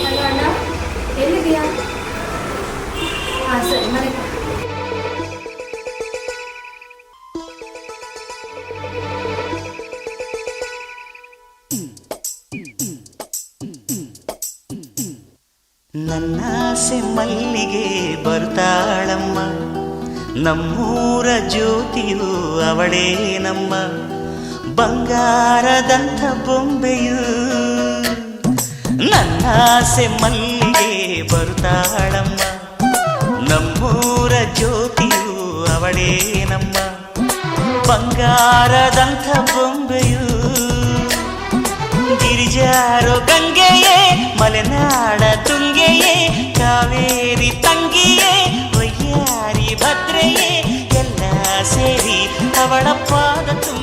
Hello ಅಣ್ಣ, ಎಲ್ಲಿದೆಯಾ? ಹಾಂ ಸರಿ, ಮನೆಗೆ ನನ್ನಾಸೆ ಮಲ್ಲಿಗೆ ಬರ್ತಾಳಮ್ಮ, ನಮ್ಮೂರ ಜ್ಯೋತಿಯು ಅವಳೇ ನಮ್ಮ, ಬಂಗಾರದಂಥ ಬೊಂಬೆಯು. ನನ್ನಾಸೆ ಮಲ್ಲಿಗೆ ಬರ್ತಾಳಮ್ಮ, ನಮ್ಮೂರ ಜ್ಯೋತಿಯು ಅವಳೇ ನಮ್ಮ, ಬಂಗಾರದಂಥ ಬೊಂಬೆಯು. ಗಿರಿಜಾರೋ ಗಂಗೆಯೇ, ಮಲೆನಾಡ ತುಂಗೆಯೇ, ಕಾವೇರಿ ತಂಗಿಯೇ, ವಯ್ಯಾರಿ ಭದ್ರೆಯೇ, ಎಲ್ಲ ಸೇರಿ ಅವಳ ಪಾದ ತುಂಬ